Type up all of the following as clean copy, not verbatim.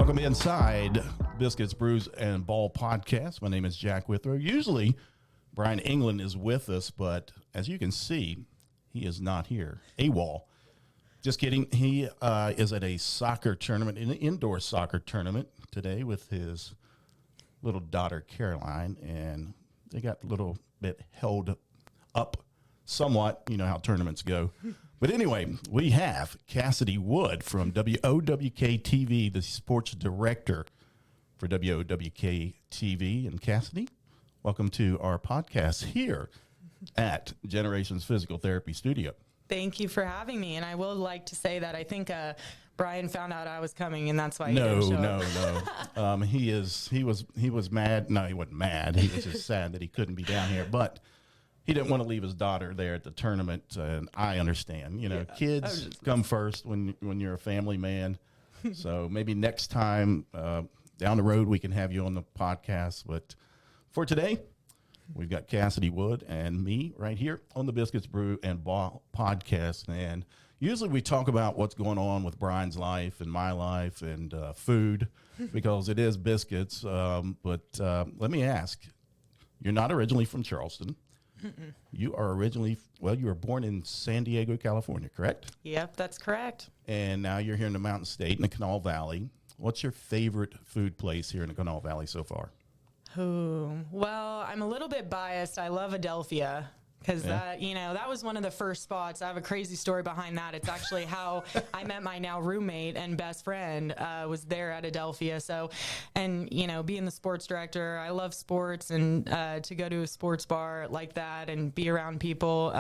Welcome inside Biscuits, Brews, and Ball Podcast. My name is Jack Withrow. Usually, Brian England is with us, but as you can see, he is not here. AWOL. Just kidding. He is at a soccer tournament, an indoor soccer tournament today with his little daughter, Caroline, and they got a little bit held up somewhat. You know how tournaments go. But anyway, we have Cassidy Wood from WOWK TV, the sports director for WOWK TV. And Cassidy, welcome to our podcast here at Generations Physical Therapy Studio. Thank you for having me. And I will like to say that I think Brian found out I was coming, and that's why he didn't show up. No. He was mad. No, he wasn't mad. He was just sad that he couldn't be down here. But he didn't want to leave his daughter there at the tournament, and I understand. You know, kids come first when you're a family man. So maybe next time down the road we can have you on the podcast. But for today, we've got Cassidy Wood and me right here on the Biscuits Brew and Ball Podcast. And usually we talk about what's going on with Brian's life and my life and food because it is biscuits. But let me ask, you're not originally from Charleston. Mm-mm. You are originally, you were born in San Diego, California, correct? Yep, that's correct. And now you're here in the Mountain State in the Kanawha Valley. What's your favorite food place here in the Kanawha Valley so far? Well, I'm a little bit biased. I love Adelphia because that was one of the first spots. I have a crazy story behind that. It's actually how I met my now roommate and best friend was there at Adelphia. So, and being the sports director, I love sports, and to go to a sports bar like that and be around people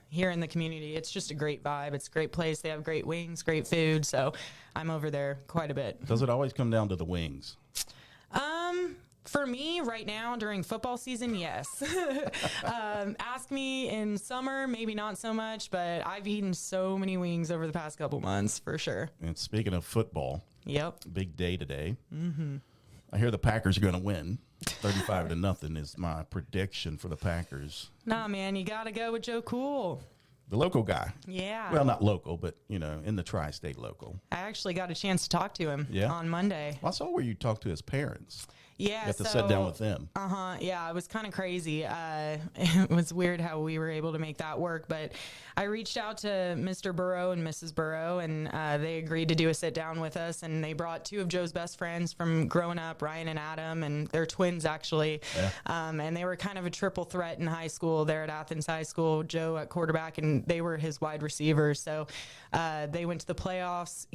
here in the community, it's just a great vibe. It's a great place. They have great wings, great food. So I'm over there quite a bit. Does it always come down to the wings? For me, right now, during football season, yes. Ask me in summer, maybe not so much, but I've eaten so many wings over the past couple months, for sure. And speaking of football, big day today. Mm-hmm. I hear the Packers are going to win. 35-0 is my prediction for the Packers. Nah, man, you got to go with Joe Cool. The local guy. Yeah. Well, not local, but, in the tri-state local. I actually got a chance to talk to him on Monday. Well, I saw where you talked to his parents. Yeah. You got to sit down with them. Yeah, it was kind of crazy. It was weird how we were able to make that work. But I reached out to Mr. Burrow and Mrs. Burrow, and they agreed to do a sit down with us. And they brought two of Joe's best friends from growing up, Ryan and Adam, and they're twins, actually. Yeah. And they were kind of a triple threat in high school there at Athens High School. Joe at quarterback, and they were his wide receivers. So they went to the playoffs,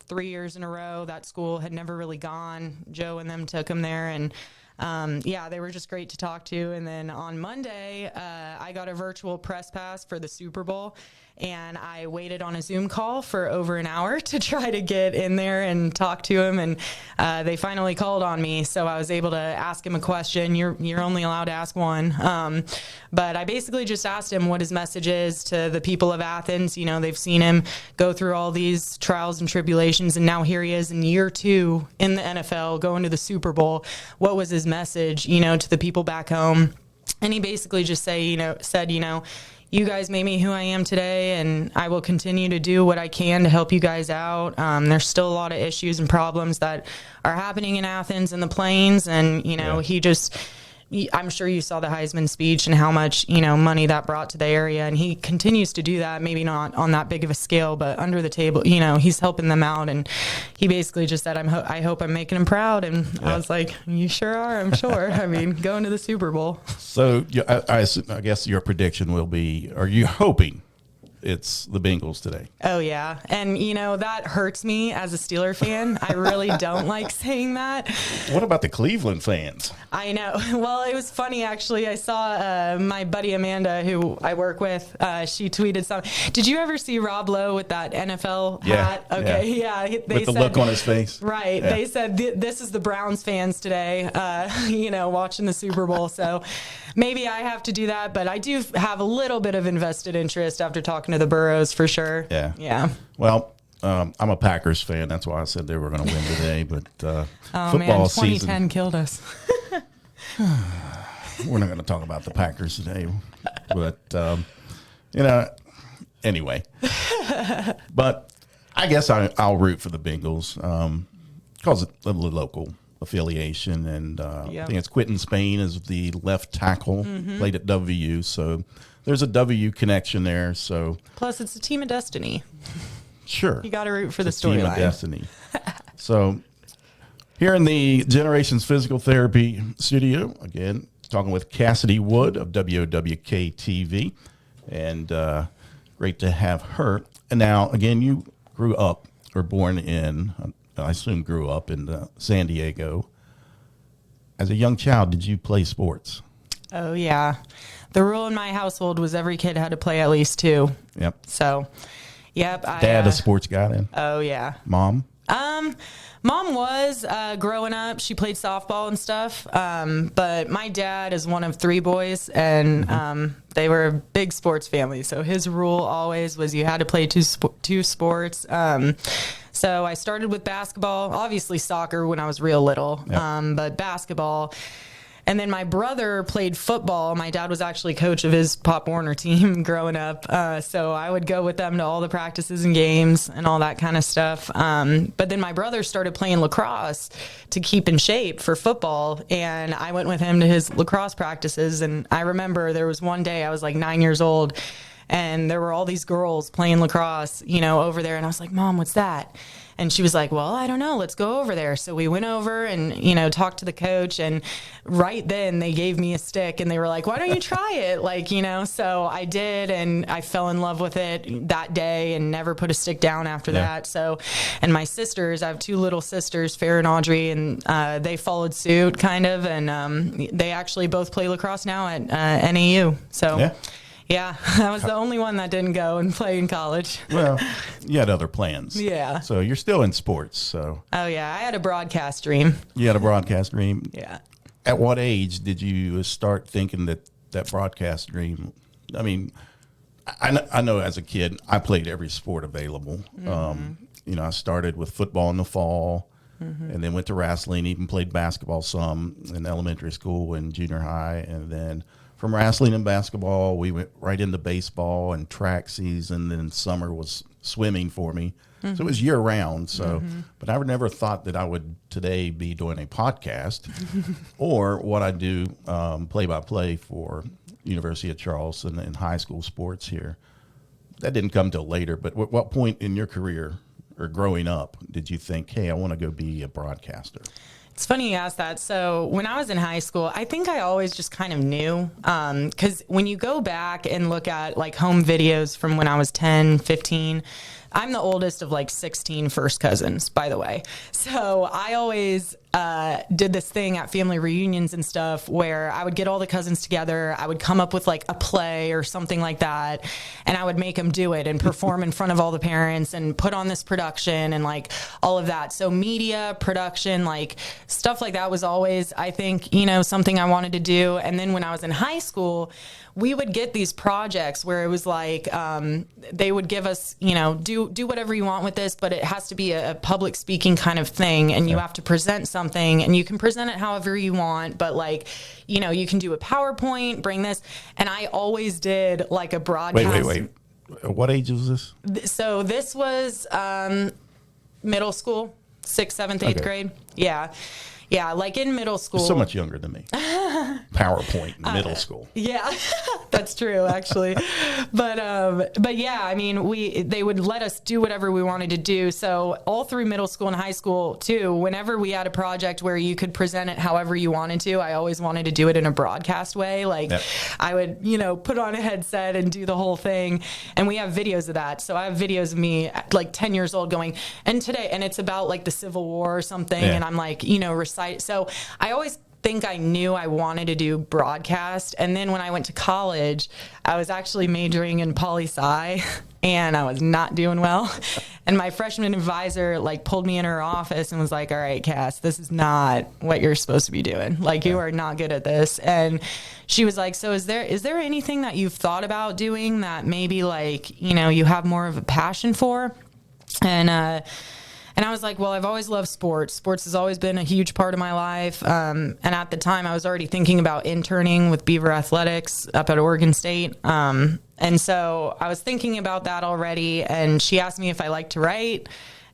3 years in a row. That school had never really gone. Joe and them took them there. And they were just great to talk to. And then on Monday, I got a virtual press pass for the Super Bowl, and I waited on a Zoom call for over an hour to try to get in there and talk to him. And they finally called on me, so I was able to ask him a question. You're only allowed to ask one. But I basically just asked him what his message is to the people of Athens. They've seen him go through all these trials and tribulations, and now here he is in year 2 in the NFL, going to the Super Bowl. What was his message, to the people back home? And he basically just said, you guys made me who I am today, and I will continue to do what I can to help you guys out. There's still a lot of issues and problems that are happening in Athens and the Plains, and, I'm sure you saw the Heisman speech and how much, money that brought to the area. And he continues to do that, maybe not on that big of a scale, but under the table, he's helping them out. And he basically just said, I hope I'm making him proud. And I was like, you sure are, I'm sure. I mean, going to the Super Bowl. So I guess your prediction will be, are you hoping it's the Bengals today? Oh, yeah. And, that hurts me as a Steeler fan. I really don't like saying that. What about the Cleveland fans? I know. Well, it was funny, actually. I saw my buddy Amanda, who I work with, she tweeted something. Did you ever see Rob Lowe with that NFL hat? Okay, yeah. With the look on his face. Right. Yeah. They said, this is the Browns fans today, watching the Super Bowl. So maybe I have to do that. But I do have a little bit of invested interest after talking to the Burrows, for sure. Yeah. Well, I'm a Packers fan. That's why I said they were going to win today. But football man, 2010 season killed us. We're not going to talk about the Packers today. But anyway. But I guess I'll root for the Bengals. because of the local affiliation. And Yep. I think it's Quentin Spain is the left tackle, played at WU. So there's a W connection there. So Plus, it's a team of destiny. sure. You got to root for the It's a team of storyline. destiny. So here in the Generations Physical Therapy studio, again, talking with Cassidy Wood of WOWK TV. And great to have her. And now, again, you grew up or born in, I assume grew up in San Diego. As a young child, did you play sports? Oh, yeah. The rule in my household was every kid had to play at least 2. Yep. So, yep. Dad, a sports guy then? Oh, yeah. Mom? Mom was growing up. She played softball and stuff. But my dad is one of 3 boys, and they were a big sports family. So his rule always was you had to play 2 sports. So I started with basketball, obviously soccer when I was real little, Yep. but basketball. And then my brother played football. My dad was actually coach of his Pop Warner team growing up. So I would go with them to all the practices and games and all that kind of stuff. But then my brother started playing lacrosse to keep in shape for football. And I went with him to his lacrosse practices. And I remember there was one day I was like 9 years old, and there were all these girls playing lacrosse, over there. And I was like, Mom, what's that? And she was like, well, I don't know. Let's go over there. So we went over and, talked to the coach. And right then they gave me a stick and they were like, why don't you try it? So I did. And I fell in love with it that day and never put a stick down after that. So, and my sisters, I have 2 little sisters, Farrah and Audrey, and they followed suit kind of. And they actually both play lacrosse now at NAU. So. Yeah. Yeah, I was the only one that didn't go and play in college. Well, you had other plans. Yeah. So you're still in sports. So Oh, yeah, I had a broadcast dream. you had a broadcast dream. Yeah. At what age did you start thinking that broadcast dream? I mean, I know as a kid, I played every sport available. I started with football in the fall and then went to wrestling, even played basketball some in elementary school and junior high. And then from wrestling and basketball, we went right into baseball and track season. Then summer was swimming for me. So it was year round. So, but I never thought that I would today be doing a podcast or what I do play by play for University of Charleston and high school sports here. That didn't come till later. But what point in your career or growing up did you think, hey, I want to go be a broadcaster? It's funny you asked that. So when I was in high school, I think I always just kind of knew, because when you go back and look at like home videos from when I was 10, 15, I'm the oldest of like 16 first cousins, by the way. So I always did this thing at family reunions and stuff where I would get all the cousins together. I would come up with like a play or something like that, and I would make them do it and perform in front of all the parents and put on this production and like all of that. So media, production, like stuff like that was always, I think, something I wanted to do. And then when I was in high school, we would get these projects where it was like they would give us, do whatever you want with this, but it has to be a public speaking kind of thing, and you have to present something, and you can present it however you want, but like, you can do a PowerPoint, bring this, and I always did like a broadcast. Wait. What age was this? So this was middle school, 6th, 7th, 8th grade. Yeah, like in middle school. You're so much younger than me. PowerPoint in middle school. Yeah, that's true, actually. But yeah, I mean, they would let us do whatever we wanted to do. So all through middle school and high school too, whenever we had a project where you could present it however you wanted to, I always wanted to do it in a broadcast way. Like I would, put on a headset and do the whole thing. And we have videos of that. So I have videos of me like 10 years old going, and it's about like the Civil War or something. Yeah. And I'm like, recite. So I always think I knew I wanted to do broadcast. And then when I went to college, I was actually majoring in poli-sci, and I was not doing well. And my freshman advisor like pulled me in her office and was like, all right, Cass, this is not what you're supposed to be doing. Like, you are not good at this. And she was like, so is there anything that you've thought about doing that maybe like, you have more of a passion for? And I was like, well, I've always loved sports. Sports has always been a huge part of my life. And at the time, I was already thinking about interning with Beaver Athletics up at Oregon State. And so I was thinking about that already. And she asked me if I like to write.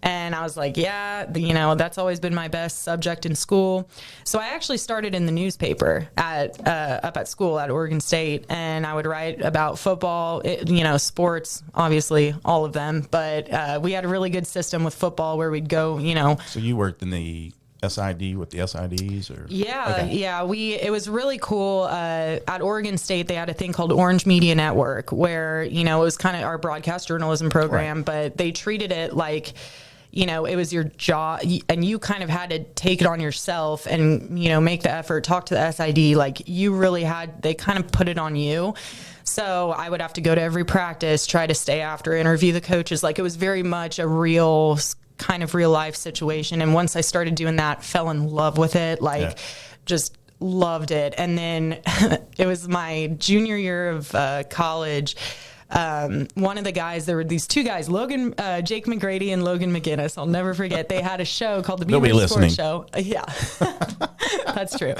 And I was like, yeah, you know, that's always been my best subject in school. So I actually started in the newspaper up at school at Oregon State, and I would write about football, you know, sports, obviously all of them. But we had a really good system with football where we'd go, you know. So you worked in the SID with the SIDs, or it was really cool. At Oregon State, they had a thing called Orange Media Network, where, you know, it was kind of our broadcast journalism program, but they treated it like, you know, it was your job, and you kind of had to take it on yourself and, you know, make the effort, talk to the SID. Like, you really had, they kind of put it on you. So I would have to go to every practice, try to stay after, interview the coaches. Like, it was very much a real kind of real life situation. And once I started doing that, fell in love with it, like just loved it. And then it was my junior year of college. One of the guys, there were these two guys, Jake McGrady and Logan McGinnis. I'll never forget. They had a show called the Beaver Sports Show. Yeah, that's true.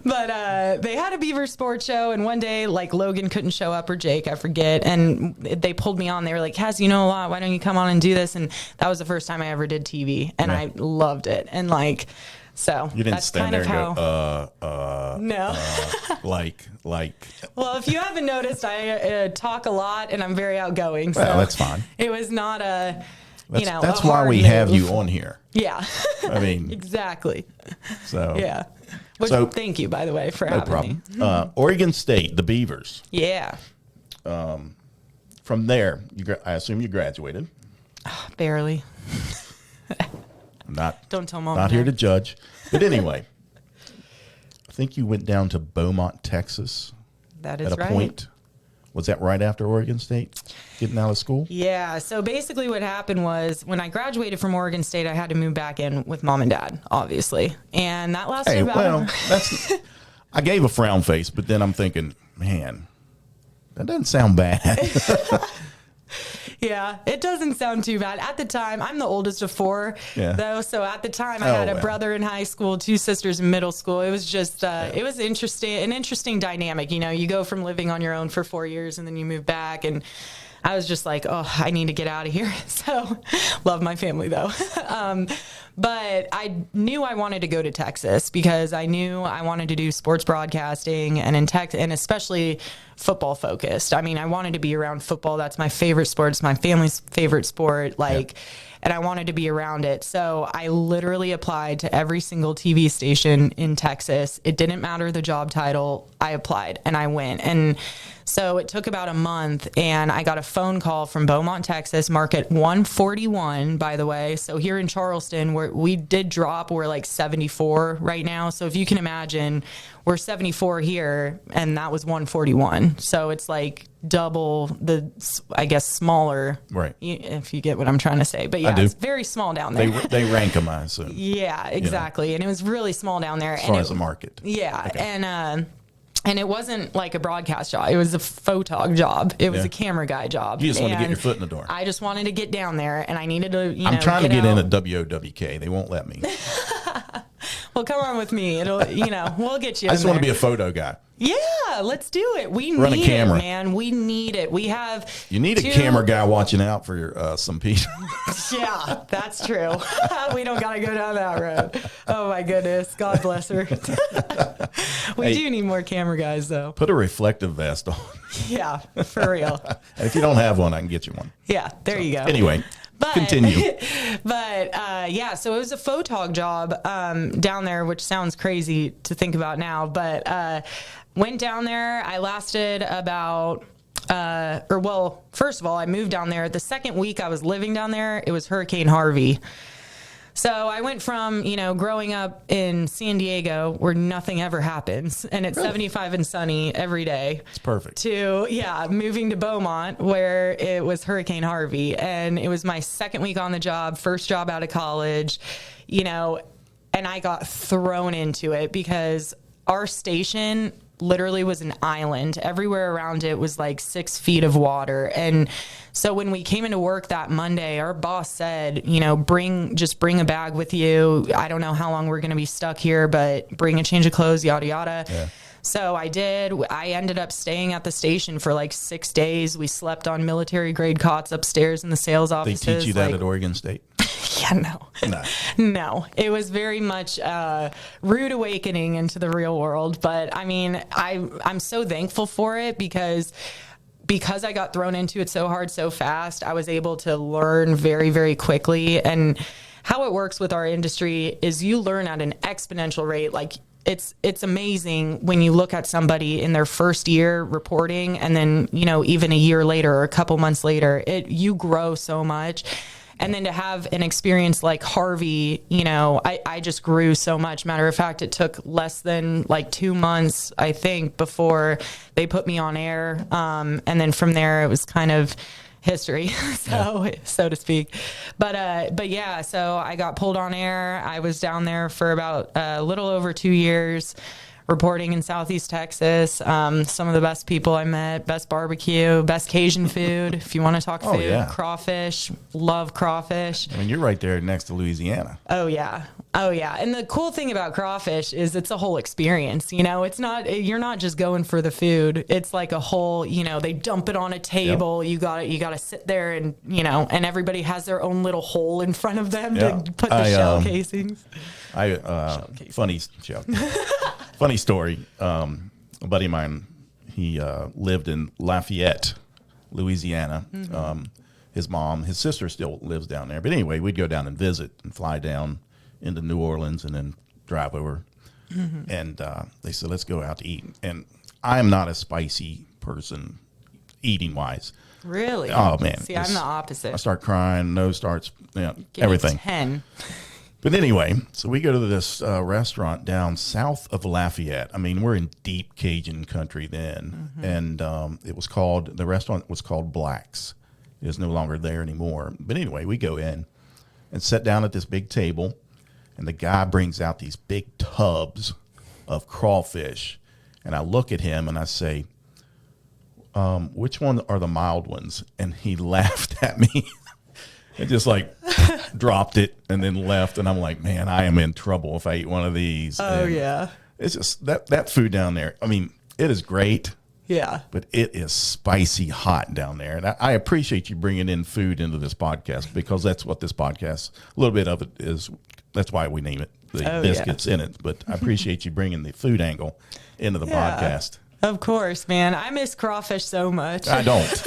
But they had a Beaver Sports Show, and one day, like, Logan couldn't show up, or Jake, I forget. And they pulled me on. They were like, Cass, you know a lot. Why don't you come on and do this? And that was the first time I ever did TV, and I loved it. And like, so you didn't stand there and go, no. like. Well, if you haven't noticed, I talk a lot, and I'm very outgoing. So well, that's fine. It was not that's why we have you on here. Yeah. I mean, exactly. So yeah. So thank you, by the way, for having me. Oregon State, the Beavers. Yeah. From there, I assume you graduated. Barely. Don't tell Mom. Not here to judge, but anyway, I think you went down to Beaumont, Texas. That is at a point. Was that right after Oregon State, getting out of school? Yeah. So basically, what happened was, when I graduated from Oregon State, I had to move back in with Mom and Dad, obviously, and that lasted I gave a frown face, but then I'm thinking, man, that doesn't sound bad. Yeah, it doesn't sound too bad. At the time, I'm the oldest of four, though. So at the time, I had a brother in high school, two sisters in middle school. It was just, it was an interesting dynamic. You know, you go from living on your own for 4 years, and then you move back, and I was just like, oh, I need to get out of here. So love my family, though. But I knew I wanted to go to Texas, because I knew I wanted to do sports broadcasting, and and especially football focused. I mean, I wanted to be around football. That's my favorite sport. It's my family's favorite sport. And I wanted to be around it. So I literally applied to every single TV station in Texas. It didn't matter the job title. I applied, and I went. And so it took about a month, and I got a phone call from Beaumont, Texas, market 141, by the way. So here in Charleston, where we did drop, we're like 74 right now. So if you can imagine, we're 74 here, and that was 141. So it's like double the, I guess, smaller. Right. If you get what I'm trying to say. But yeah, it's very small down there. They rank them, I assume. Yeah, exactly. You know? And it was really small down there. As far as the market. Yeah. Okay. And it wasn't like a broadcast job. It was a photog job. It was a camera guy job. You just wanted to get your foot in the door. I just wanted to get down there, and I needed to, I'm trying to get in at WOWK. They won't let me. Well, come on with me. It'll, we'll get you. I just want to be a photo guy. Yeah, let's do it. We need it, man. We need it. We have. You need a camera guy watching out for some people. Yeah, that's true. We don't got to go down that road. Oh my goodness. God bless her. We do need more camera guys, though. Put a reflective vest on. Yeah, for real. If you don't have one, I can get you one. Yeah, there you go. Anyway. Continue. But so it was a photog job down there, which sounds crazy to think about now. But went down there. I lasted about, first of all, I moved down there. The second week I was living down there, it was Hurricane Harvey. So I went from, growing up in San Diego, where nothing ever happens, and it's 75 and sunny every day. It's perfect. To, moving to Beaumont, where it was Hurricane Harvey. And it was my second week on the job, first job out of college, and I got thrown into it because our station literally was an island. Everywhere around it was like 6 feet of water. And so when we came into work that Monday, our boss said, bring a bag with you. I don't know how long we're going to be stuck here, but bring a change of clothes, yada, yada. Yeah. So I did. I ended up staying at the station for like 6 days. We slept on military grade cots upstairs in the sales offices. They teach you that at Oregon State? Yeah, no. It was very much a rude awakening into the real world. But I mean, I'm so thankful for it because I got thrown into it so hard, so fast. I was able to learn very, very quickly. And how it works with our industry is you learn at an exponential rate. Like it's amazing when you look at somebody in their first year reporting, and then, you know, even a year later or a couple months later, you grow so much. And then to have an experience like Harvey, you know, I just grew so much. Matter of fact, it took less than like 2 months, I think, before they put me on air. And then from there, it was kind of history, so to speak. But yeah, so I got pulled on air. I was down there for about a little over 2 years, reporting in Southeast Texas. Some of the best people I met, best barbecue, best Cajun food. If you want to talk food, crawfish, love crawfish. I mean, you're right there next to Louisiana. Oh yeah. And the cool thing about crawfish is it's a whole experience. You know, you're not just going for the food. It's like a whole, you know, they dump it on a table. Yep. You got to sit there and, you know, and everybody has their own little hole in front of them to put the shell casings. Funny story. A buddy of mine, he lived in Lafayette, Louisiana. Mm-hmm. His sister still lives down there. But anyway, we'd go down and visit and fly down into New Orleans and then drive over. Mm-hmm. And they said, let's go out to eat. And I'm not a spicy person eating-wise. Really? Oh, man. See, I'm the opposite. I start crying, nose starts, Give everything. Me 10. But anyway, so we go to this restaurant down south of Lafayette. I mean, we're in deep Cajun country then. Mm-hmm. And the restaurant was called Black's. It is no longer there anymore. But anyway, we go in and sit down at this big table, and the guy brings out these big tubs of crawfish. And I look at him and I say, which one are the mild ones? And he laughed at me. And just like dropped it and then left. And I'm like, man, I am in trouble if I eat one of these. Oh, and yeah. It's just that food down there. I mean, it is great. Yeah. But it is spicy hot down there. And I appreciate you bringing in food into this podcast, because that's what this podcast, a little bit of it is, that's why we name it the Biscuits in it. But I appreciate you bringing the food angle into the podcast. Of course, man. I miss crawfish so much. I don't.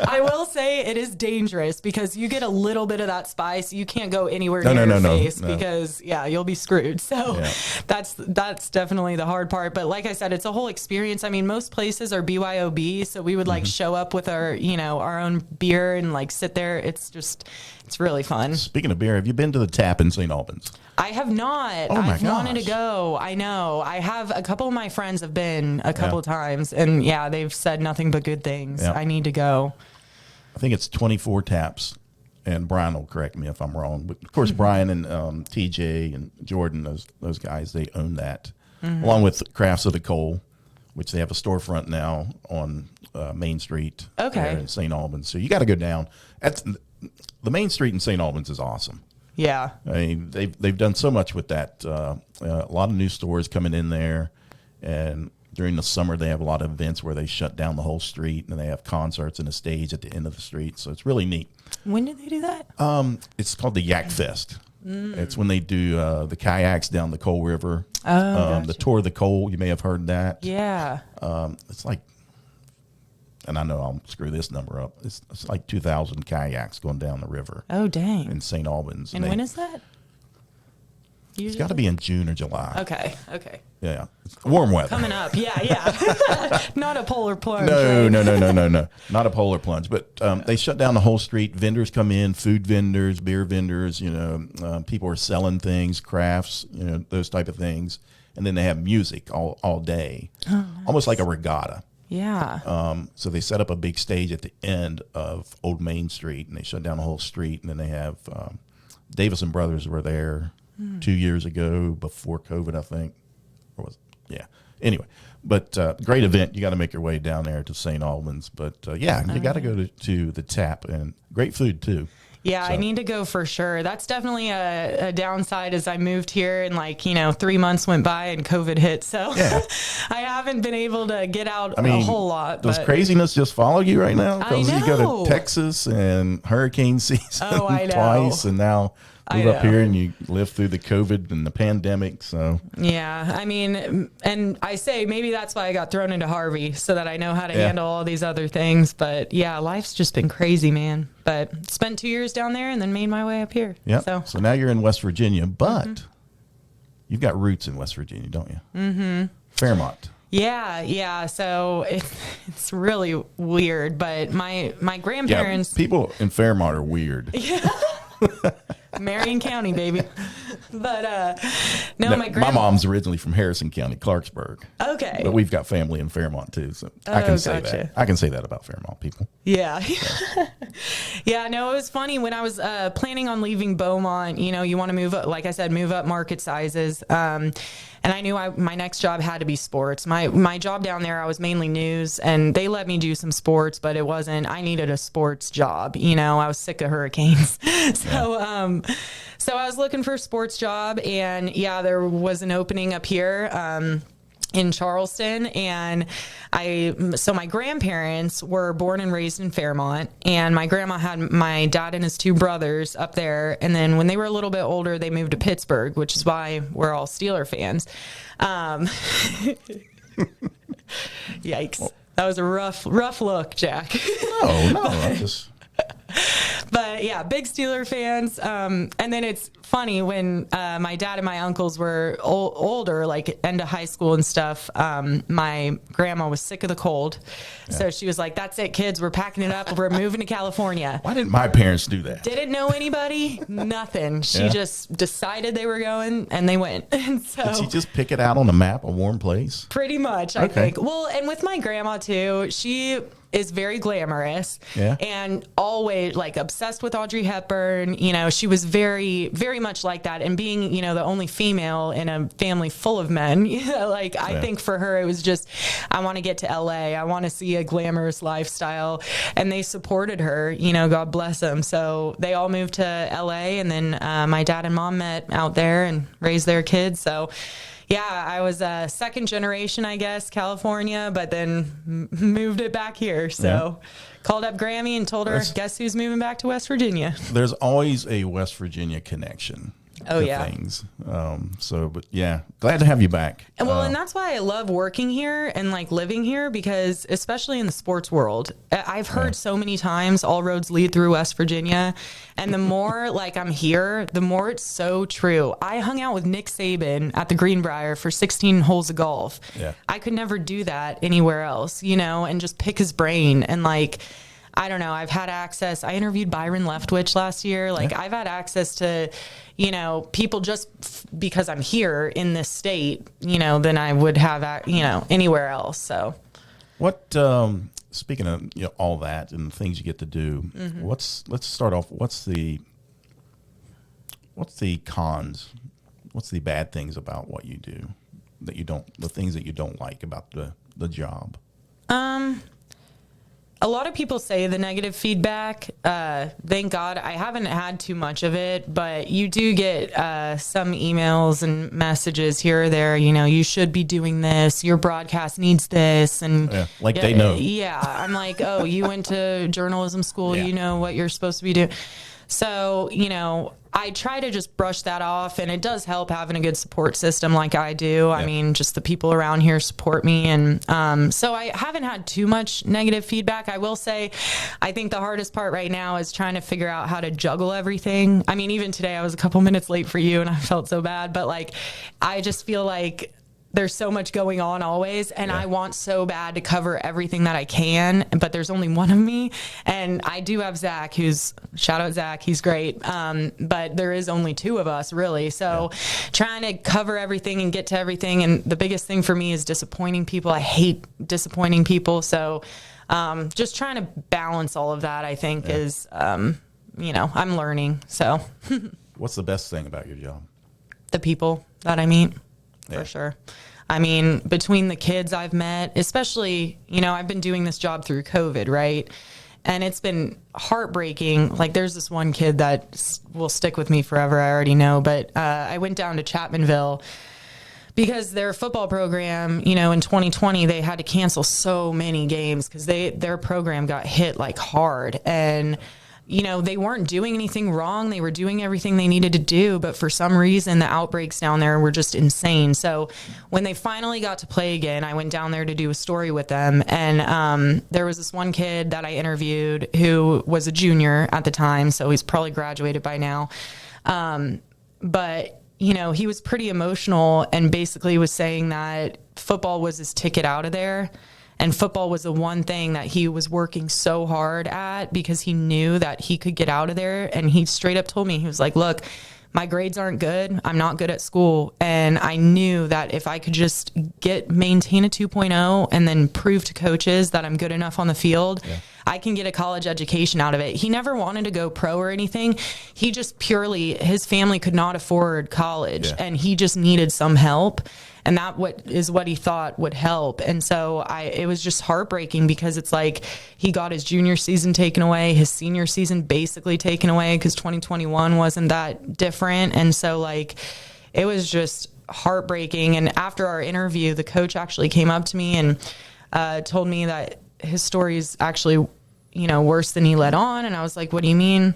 I will say it is dangerous because you get a little bit of that spice. You can't go anywhere near your face because, you'll be screwed. So that's definitely the hard part. But like I said, it's a whole experience. I mean, most places are BYOB. So we would like show up with our own beer and like sit there. It's really fun. Speaking of beer, have you been to the Tap in St. Albans? I have not. I've wanted to go. I know. I have. A couple of my friends have been a couple of times, and they've said nothing but good things. I need to go. I think it's 24 taps, and Brian will correct me if I'm wrong. But of course, Brian and TJ and Jordan, those guys, they own that, along with Crafts of the Coal, which they have a storefront now on Main Street there in St. Albans. So you got to go down. The Main Street in St. Albans is awesome. Yeah. I mean, they've done so much with that. A lot of new stores coming in there, and during the summer they have a lot of events where they shut down the whole street, and they have concerts and a stage at the end of the street. So it's really neat. When did they do that? It's called the Yak Fest. It's when they do the kayaks down the Coal River. Oh, gotcha. The Tour of the Coal. You may have heard that. Yeah. It's like, and I know I'll screw this number up, it's like 2,000 kayaks going down the river. Oh, dang. In St. Albans. And when is that? Usually? It's got to be in June or July. Okay. Yeah. It's warm weather. Coming up. Yeah. Not a polar plunge. No. Not a polar plunge. But they shut down the whole street. Vendors come in, food vendors, beer vendors, people are selling things, crafts, those type of things. And then they have music all day. Oh, nice. Almost like a regatta. Yeah. So they set up a big stage at the end of Old Main Street, and they shut down the whole street. And then they have Davis and Brothers were there 2 years ago before COVID, I think. Or was it? Yeah. Anyway, but great event. You got to make your way down there to St. Albans. But you got to go to the Tap, and great food too. Yeah, So. I need to go for sure. That's definitely a downside as I moved here and 3 months went by and COVID hit. So Yeah. I haven't been able to get out I mean, a whole lot. Does but craziness just follow you right now? I Because you go know. to Texas and hurricane season Oh, I know. twice, and now I move up know. here and you live through the COVID and the pandemic. So Yeah, I mean, and I say maybe that's why I got thrown into Harvey so that I know how to handle all these other things. But yeah, life's just been crazy, man. But spent 2 years down there and then made my way up here. yeah. So So now you're in West Virginia, but you've got roots in West Virginia, don't you? Mm-hmm. Fairmont. yeah. So it's really weird. But my grandparents, People in Fairmont are weird. Marion County, baby. But no, Now, my mom's originally from Harrison County, Clarksburg. Okay. But we've got family in Fairmont too, so I can say gotcha. that. I can say that about Fairmont people. Yeah. Yeah, no, it was funny when I was planning on leaving Beaumont, you want to move up, like I said, move up market sizes. And I knew my next job had to be sports. My job down there, I was mainly news, and they let me do some sports, but it wasn't, I needed a sports job. I was sick of hurricanes. So I was looking for a sports job, and yeah, there was an opening up here. In Charleston, and so my grandparents were born and raised in Fairmont, and my grandma had my dad and his two brothers up there, and then when they were a little bit older, they moved to Pittsburgh, which is why we're all Steeler fans. Yikes. That was a rough look, Jack. No, I just... But yeah, big Steeler fans. And then it's funny when my dad and my uncles were older, like end of high school and stuff. My grandma was sick of the cold. Yeah. So she was like, that's it, kids. We're packing it up. We're moving to California. Why didn't my parents do that? Didn't know anybody. Nothing. She just decided they were going and they went. And so did she just pick it out on the map, a warm place? Pretty much, I think. Well, and with my grandma too, she is very glamorous and always obsessed with Audrey Hepburn. She was very, very much like that. And being, the only female in a family full of men, I think for her, it was just, I want to get to LA. I want to see a glamorous lifestyle. And they supported her, God bless them. So they all moved to LA, and then my dad and mom met out there and raised their kids. So yeah, I was a second generation, I guess, California, but then moved it back here. So called up Grammy and told her, guess who's moving back to West Virginia? There's always a West Virginia connection. Oh, yeah. Things. But yeah, glad to have you back. And well, and that's why I love working here and living here, because especially in the sports world, I've heard so many times all roads lead through West Virginia. And the more I'm here, the more it's so true. I hung out with Nick Saban at the Greenbrier for 16 holes of golf. Yeah. I could never do that anywhere else, and just pick his brain. And I don't know, I've had access. I interviewed Byron Leftwich last year. I've had access to, people just because I'm here in this state, than I would have, anywhere else. So what, speaking of all that and the things you get to do, let's start off. What's the cons? What's the bad things about what you do the things that you don't like about the job? A lot of people say the negative feedback. Thank God I haven't had too much of it, but you do get some emails and messages here or there. You should be doing this. Your broadcast needs this, and they know. Yeah, I'm like, oh, you went to journalism school. You know what you're supposed to be doing. So, I try to just brush that off, and it does help having a good support system like I do. I mean, just the people around here support me. And so I haven't had too much negative feedback. I will say, I think the hardest part right now is trying to figure out how to juggle everything. I mean, even today I was a couple minutes late for you and I felt so bad, but I just feel like there's so much going on always, and I want so bad to cover everything that I can, but there's only one of me, and I do have Zach, shout out Zach, he's great, but there is only two of us, really, so trying to cover everything and get to everything, and the biggest thing for me is disappointing people. I hate disappointing people, so just trying to balance all of that, I think, is, I'm learning, so. What's the best thing about your job? The people that I meet. For sure. I mean, between the kids I've met, especially, I've been doing this job through COVID, right? And it's been heartbreaking. Like, there's this one kid that will stick with me forever. I already know. But I went down to Chapmanville because their football program, in 2020, they had to cancel so many games because their program got hit like hard. And they weren't doing anything wrong. They were doing everything they needed to do. But for some reason, the outbreaks down there were just insane. So when they finally got to play again, I went down there to do a story with them. And there was this one kid that I interviewed who was a junior at the time. So he's probably graduated by now. But he was pretty emotional and basically was saying that football was his ticket out of there. And football was the one thing that he was working so hard at because he knew that he could get out of there. And he straight up told me, he was like, look, my grades aren't good. I'm not good at school. And I knew that if I could just maintain a 2.0 and then prove to coaches that I'm good enough on the field, I can get a college education out of it. He never wanted to go pro or anything. He just his family could not afford college and he just needed some help. And that is what he thought would help. And so it was just heartbreaking because it's like he got his junior season taken away, his senior season basically taken away because 2021 wasn't that different. And so it was just heartbreaking. And after our interview, the coach actually came up to me and told me that his story is actually, worse than he let on. And I was like, what do you mean?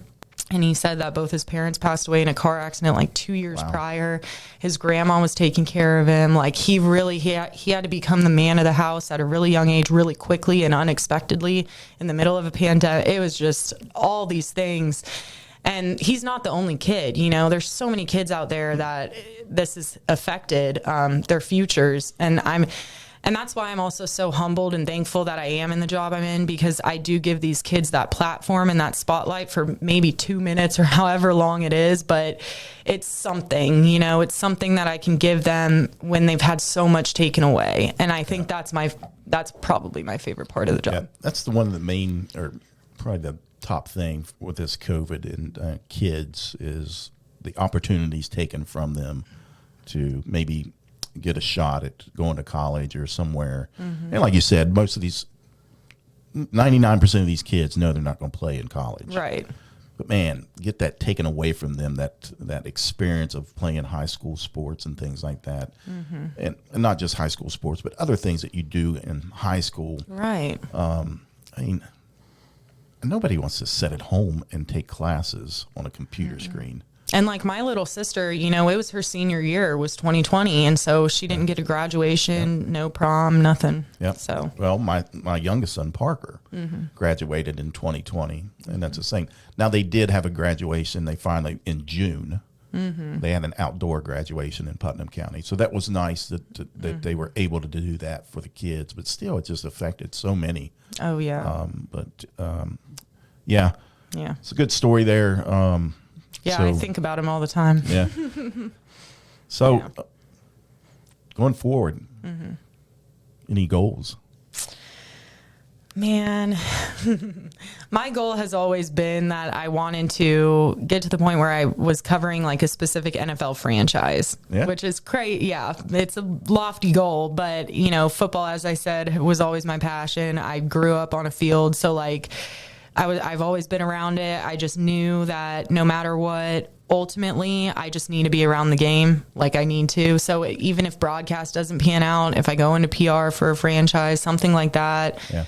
And he said that both his parents passed away in a car accident 2 years prior. His grandma was taking care of him. He had to become the man of the house at a really young age, really quickly and unexpectedly in the middle of a pandemic. It was just all these things. And he's not the only kid. There's so many kids out there that this has affected their futures. And that's why I'm also so humbled and thankful that I am in the job I'm in, because I do give these kids that platform and that spotlight for maybe 2 minutes or however long it is. But it's something, it's something that I can give them when they've had so much taken away. And I think that's probably my favorite part of the job. Yeah, that's the one of the main, or probably the top thing with this COVID and kids is the opportunities taken from them to maybe get a shot at going to college or somewhere. And like you said, most of these, 99% of these kids know they're not going to play in college. Right. But man, get that taken away from them, that experience of playing high school sports and things like that. And not just high school sports, but other things that you do in high school. Right. Nobody wants to sit at home and take classes on a computer screen. And my little sister, it was her senior year, was 2020. And so she didn't get a graduation, no prom, nothing. Yep. So, well, my youngest son, Parker, graduated in 2020. And that's the same. Now, they did have a graduation. They finally, in June, they had an outdoor graduation in Putnam County. So that was nice that they were able to do that for the kids. But still, it just affected so many. Oh, yeah. Yeah. Yeah. It's a good story there. Yeah, I think about him all the time. Yeah. So, going forward, any goals? Man, my goal has always been that I wanted to get to the point where I was covering a specific NFL franchise, which is great. Yeah, it's a lofty goal, but football, as I said, was always my passion. I grew up on a field, so I've always been around it. I just knew that no matter what, ultimately, I just need to be around the game like I need to. So even if broadcast doesn't pan out, if I go into PR for a franchise, something like that. Yeah.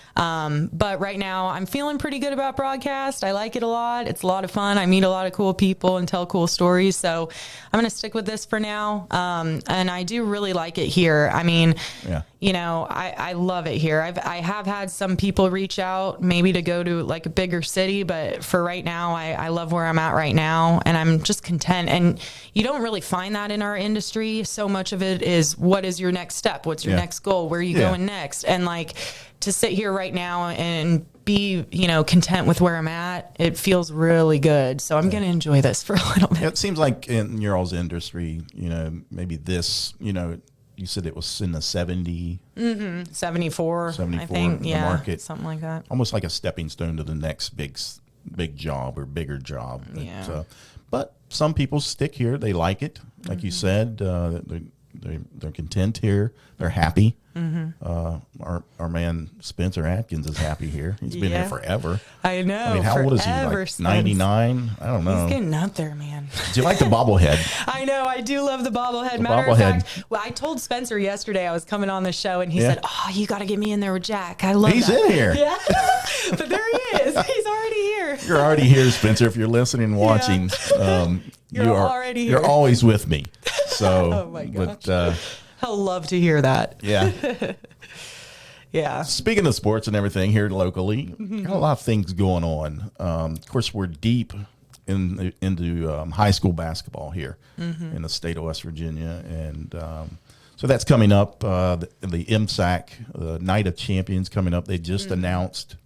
But right now, I'm feeling pretty good about broadcast. I like it a lot. It's a lot of fun. I meet a lot of cool people and tell cool stories. So I'm going to stick with this for now. And I do really like it here. I mean, I love it here. I have had some people reach out maybe to go to a bigger city, but for right now, I love where I'm at right now, and I'm just content. And you don't really find that in our industry. So much of it is, what is your next step? What's your next goal? Where are you going next? And to sit here right now and be, content with where I'm at, it feels really good. So I'm going to enjoy this for a little bit. It seems like in your all's industry, maybe this, you said it was in the 74, I think. The Yeah, market. Something like that. Almost like a stepping stone to the next big job or bigger job. Yeah. But some people stick here. They like it. Like you said, they're content here. They're happy. Our man Spencer Atkins is happy here. He's been here forever. I know. I mean, how old is he? Like 99? I don't know. He's getting up there, man. Do you like the bobblehead? I know. I do love the bobblehead. Matter of fact, well, I told Spencer yesterday I was coming on the show, and he said, "Oh, you got to get me in there with Jack. I love He's that." in here. Yeah. But there he is. He's already here. You're already here, Spencer. If you're listening and watching, you're always with me. So, oh my gosh. I'll love to hear that. Yeah. Yeah. Speaking of sports and everything here locally, got a lot of things going on. Of course, we're deep into high school basketball here in the state of West Virginia. And so that's coming up. The MSAC, the Night of Champions coming up. They just announced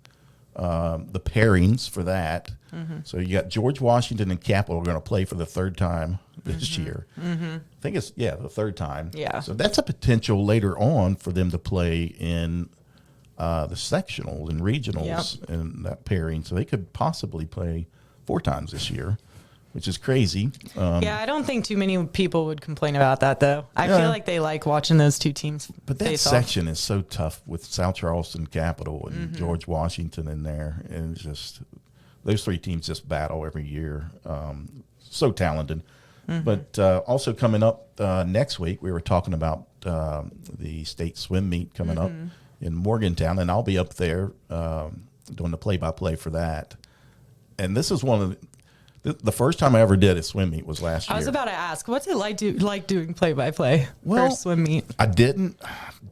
the pairings for that. So you got George Washington and Capital are going to play for the third time this year. I think it's, the third time. Yeah. So that's a potential later on for them to play in the sectionals and regionals in that pairing. So they could possibly play 4 times this year, which is crazy. I don't think too many people would complain about that, though. I feel like they like watching those two teams. But that section is so tough with South Charleston Capital and George Washington in there. And it's just, those 3 teams just battle every year. So talented. But also coming up next week, we were talking about the state swim meet coming up in Morgantown, and I'll be up there doing the play-by-play for that. And this is one of the first time I ever did a swim meet was last year. I was about to ask, what's it like doing play-by-play for a swim meet? I didn't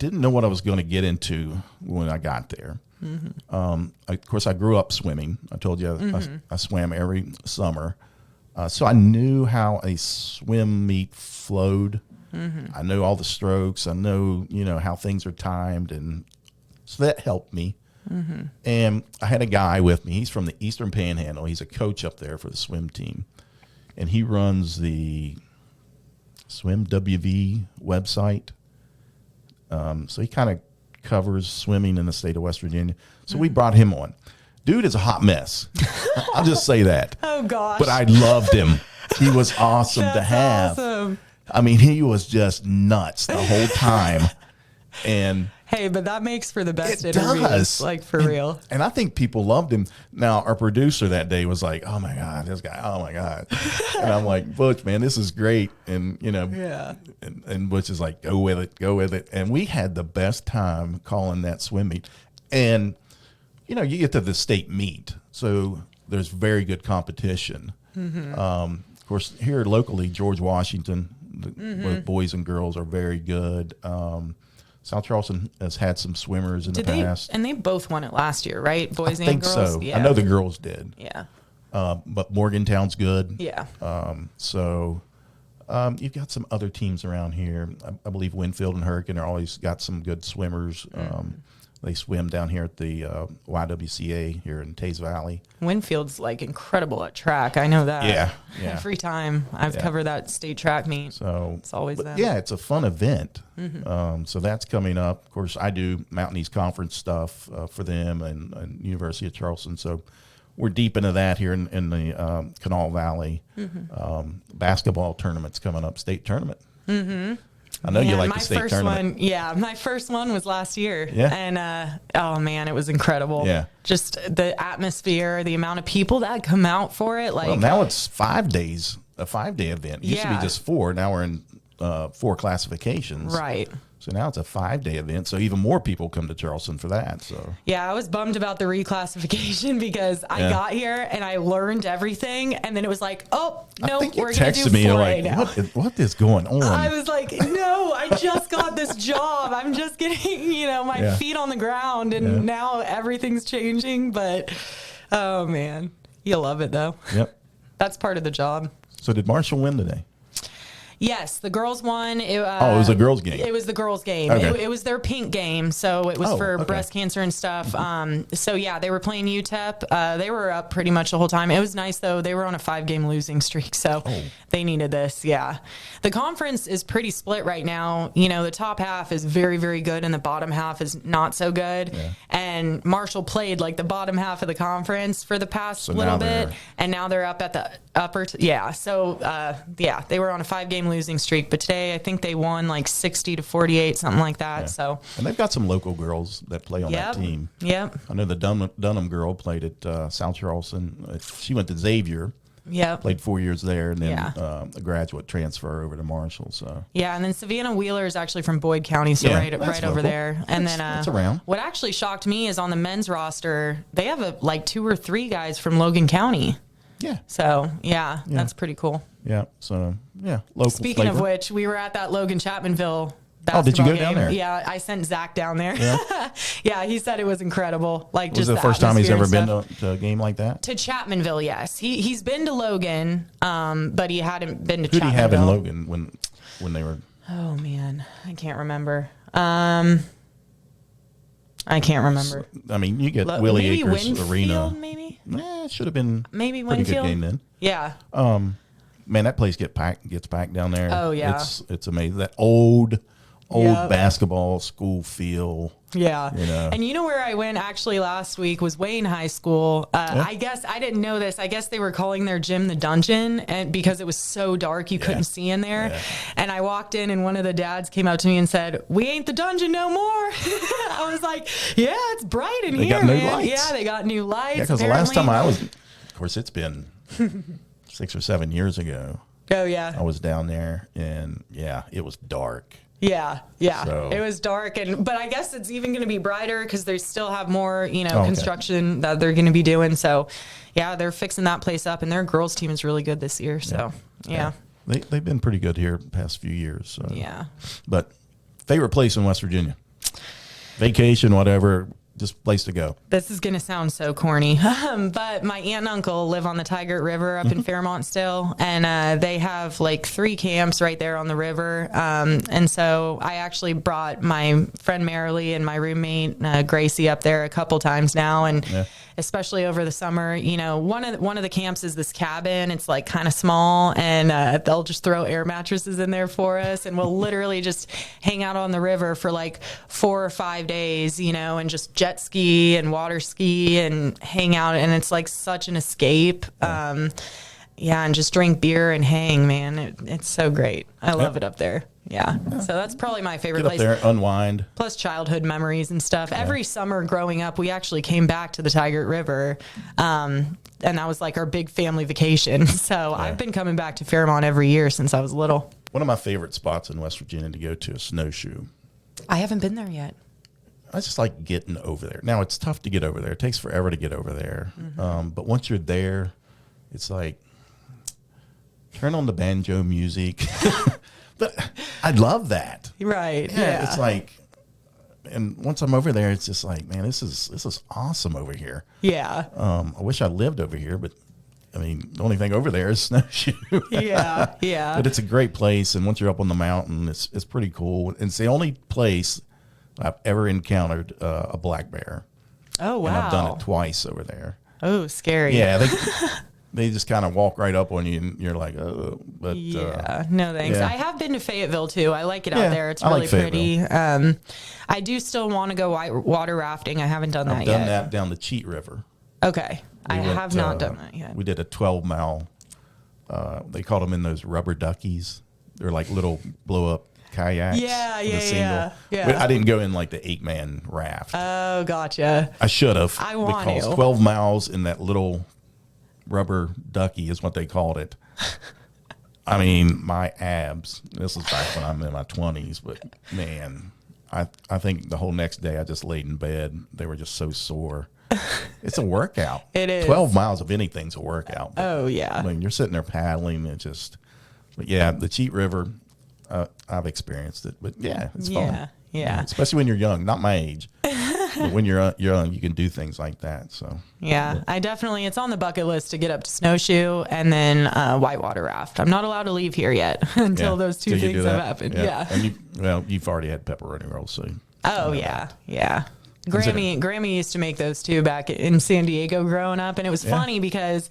know what I was going to get into when I got there. Of course, I grew up swimming. I told you I swam every summer. So I knew how a swim meet flowed. I know all the strokes. I know, how things are timed. And so that helped me. And I had a guy with me. He's from the Eastern Panhandle. He's a coach up there for the swim team. And he runs the Swim WV website. So he kind of covers swimming in the state of West Virginia. So we brought him on. Dude is a hot mess. I'll just say that. Oh, gosh. But I loved him. He was awesome to have. Awesome. I mean, he was just nuts the whole time. And hey, but that makes for the best it interviews. Does. Like, for real. And I think people loved him. Now, our producer that day was like, "Oh my God, this guy, oh my God." And I'm like, "Butch, man, this is great." And, and Butch is like, go with it. And we had the best time calling that swim meet. And, you get to the state meet. So there's very good competition. Of course, here locally, George Washington, both boys and girls are very good. South Charleston has had some swimmers in the past. And they both won it last year, right? Boys and girls? I think so. Yeah. I know the girls did. Yeah. But Morgantown's good. Yeah. So you've got some other teams around here. I believe Winfield and Hurricane are always got some good swimmers. They swim down here at the YWCA here in Taze Valley. Winfield's like incredible at track. I know that. Yeah. Every time I've covered that state track meet. So it's always that. Yeah, it's a fun event. So that's coming up. Of course, I do Mountain East Conference stuff for them and University of Charleston. So we're deep into that here in the Kanawha Valley. Basketball tournament's coming up, state tournament. I know you like the state tournament. My first one was last year. Yeah. And, oh, man, it was incredible. Yeah. Just the atmosphere, the amount of people that come out for it. Like, well, now it's 5 days, a 5-day event. It used to be just 4. Now we're in 4 classifications. Right. So now it's a 5-day event. So even more people come to Charleston for that. So yeah, I was bummed about the reclassification because I got here and I learned everything. And then it was like, oh, no, we're going to do 4A now. What is going on? I was like, no, I just got this job. I'm just getting, my feet on the ground. And now everything's changing. But, oh, man, you'll love it, though. Yep. That's part of the job. So did Marshall win today? Yes, the girls won. It was a girls' game. It was the girls' game. Okay. It was their pink game, so it was for breast cancer and stuff. So yeah, they were playing UTEP. They were up pretty much the whole time. It was nice though. They were on a 5-game losing streak, so they needed this. Yeah, the conference is pretty split right now. The top half is very, very good, and the bottom half is not so good. Yeah. And Marshall played like the bottom half of the conference for the past little bit, and now they're up at the upper. So they were on a 5-game game losing streak, but today I think they won like 60-48, something like that. Yeah. So, and they've got some local girls that play on that team. Yep. I know the Dunham girl played at South Charleston. She went to Xavier. Yep. Played 4 years there, and then a graduate transfer over to Marshall. So and then Savannah Wheeler is actually from Boyd County, so right over local. there. And then that's around. What actually shocked me is on the men's roster, they have like 2 or 3 guys from Logan County. Yeah. So that's pretty cool. Yeah. So local. Speaking flavor. of which, we were at that Logan Chapmanville. Oh, did you go game. down there? Yeah, I sent Zach down there. Yeah, he said it was incredible. Like, was just it the first time he's ever been stuff. to a game like that? To Chapmanville, yes. He's been to Logan, but he hadn't been to Chapmanville. Who did he have in Logan when they were? Oh man, I can't remember. I can't remember. I mean, you get Willie maybe Acres Winfield, Arena. Maybe. It should have been maybe pretty Winfield. good game then. Yeah. Man, that place gets packed down there. Oh yeah. It's amazing. That old basketball school feel. Yeah. You know. And you know where I went actually last week was Wayne High School. I guess I didn't know this. I guess they were calling their gym the dungeon, and because it was so dark you couldn't see in there. Yeah. And I walked in and one of the dads came up to me and said, "We ain't the dungeon no more." I was like, "Yeah, it's bright in here, got new man." lights. Yeah, they got new lights. Yeah, because the last time I was, of course, it's been 6 or 7 years ago. Oh yeah. I was down there, and it was dark. Yeah. So. It was dark, but I guess it's even going to be brighter because they still have more, Okay. construction that they're going to be doing. So, they're fixing that place up, and their girls team is really good this year. So, yeah. They've been pretty good here the past few years. So. Yeah. But favorite place in West Virginia? Vacation, whatever, just place to go. This is going to sound so corny, but my aunt and uncle live on the Tigert River up in Fairmont still, and they have like 3 camps right there on the river. And so I actually brought my friend Marilee and my roommate Gracie up there a couple times now, and especially over the summer, one of the camps is this cabin. It's like kind of small, and they'll just throw air mattresses in there for us, and we'll literally just hang out on the river for like 4 or 5 days, and just jet ski and water ski and hang out, and it's like such an escape. And just drink beer and hang, man. It's so great. I love it up there. Yeah. So that's probably my favorite Get place. up there, unwind. Plus childhood memories and stuff. Every summer growing up, we actually came back to the Tigert River. And that was like our big family vacation. So I've been coming back to Fairmont every year since I was little. One of my favorite spots in West Virginia to go to is Snowshoe. I haven't been there yet. I just like getting over there. Now, it's tough to get over there. It takes forever to get over there. But once you're there, it's like, turn on the banjo music. But I love that. Right. Yeah. It's like, and once I'm over there, it's just like, man, this is awesome over here. Yeah. I wish I lived over here, but I mean, the only thing over there is Snowshoe. Yeah. Yeah. But it's a great place, and once you're up on the mountain, it's pretty cool. And it's the only place I've ever encountered a black bear. Oh, wow. And I've done it twice over there. Oh, scary. Yeah, they just kind of walk right up on you, and you're like, oh. But no thanks. yeah. I have been to Fayetteville too. I like it Yeah, out there. It's I really like pretty. I do still want to go water rafting. I haven't done that I've yet. done that down the Cheat River. Okay. I We went, have not done that yet. We did a 12-mile. They called them in those rubber duckies. They're like little blow-up kayaks. Yeah, with a yeah, single. yeah. But I didn't go in like the 8-man raft. Oh, gotcha. I should have. I want because to. 12 miles in that little rubber ducky is what they called it. I mean, my abs. This was back when I'm in my 20s, but man, I think the whole next day I just laid in bed. They were just so sore. It's a workout. It is. 12 miles of anything's a workout. But, Oh, yeah. I mean, you're sitting there paddling. But yeah, the Cheat River, I've experienced it. But yeah, it's fun. Yeah. Especially when you're young, not my age. But when you're young, you can do things like that. So Yeah, it's on the bucket list to get up to Snowshoe and then whitewater raft. I'm not allowed to leave here yet until those two Till you do things have that. happened. Yeah. And you've already had pepperoni rolls, so. Oh, yeah. Yeah. Grammy used to make those too back in San Diego growing up. And it was funny because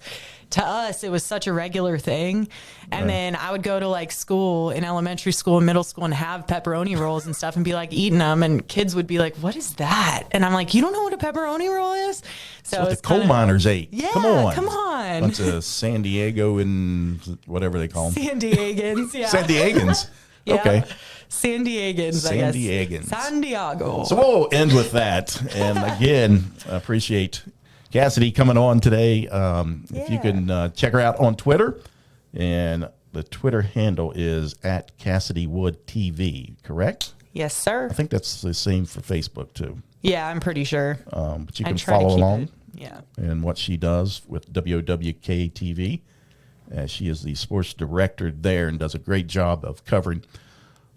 to us, it was such a regular thing. And then I would go to like school in elementary school and middle school and have pepperoni rolls and stuff and be like eating them. And kids would be like, what is that? And I'm like, you don't know what a pepperoni roll is? So what the coal miners ate. Yeah, come on. Bunch of San Diego and whatever they call them. San Diegans, yeah. San Diegans. Yeah. Okay. San Diegans, I guess. San Diego. So we'll end with that. And again, I appreciate Cassidy coming on today. If you can check her out on Twitter, and the Twitter handle is at Cassidy Wood TV, correct? Yes, sir. I think that's the same for Facebook too. Yeah, I'm pretty sure. But you can follow along. Yeah. And what she does with WOWK TV. She is the sports director there and does a great job of covering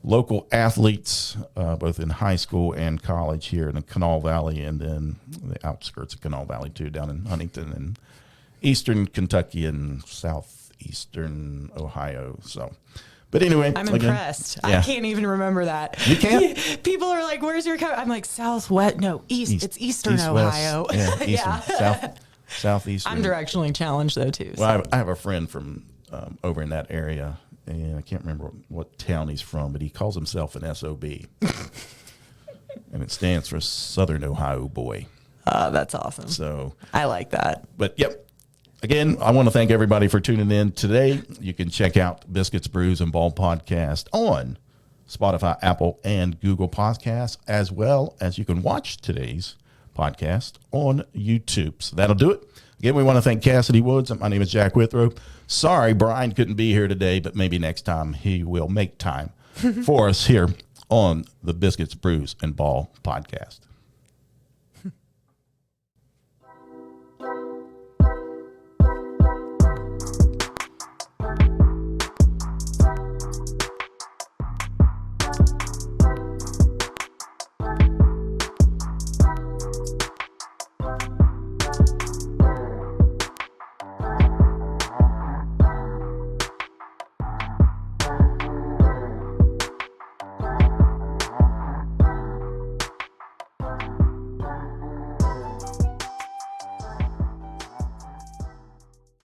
local athletes, both in high school and college here in the Kanawha Valley, and then the outskirts of Kanawha Valley too, down in Huntington and eastern Kentucky and southeastern Ohio. So, but anyway, I'm impressed. I can't even remember that. You can't? People are like, "Where's your?" I'm like, "Southwest, no, east. It's eastern Ohio." West, yeah, eastern, southeastern. I'm directionally challenged though too. So. Well, I have a friend from over in that area. And I can't remember what town he's from, but he calls himself an SOB. And it stands for Southern Ohio Boy. That's awesome. So I like that. But, yep. Again, I want to thank everybody for tuning in today. You can check out Biscuits, Brews, and Ball Podcast on Spotify, Apple, and Google Podcasts, as well as you can watch today's podcast on YouTube. So that'll do it. Again, we want to thank Cassidy Woods. My name is Jack Withrow. Sorry, Brian couldn't be here today, but maybe next time he will make time for us here on the Biscuits, Brews, and Ball Podcast.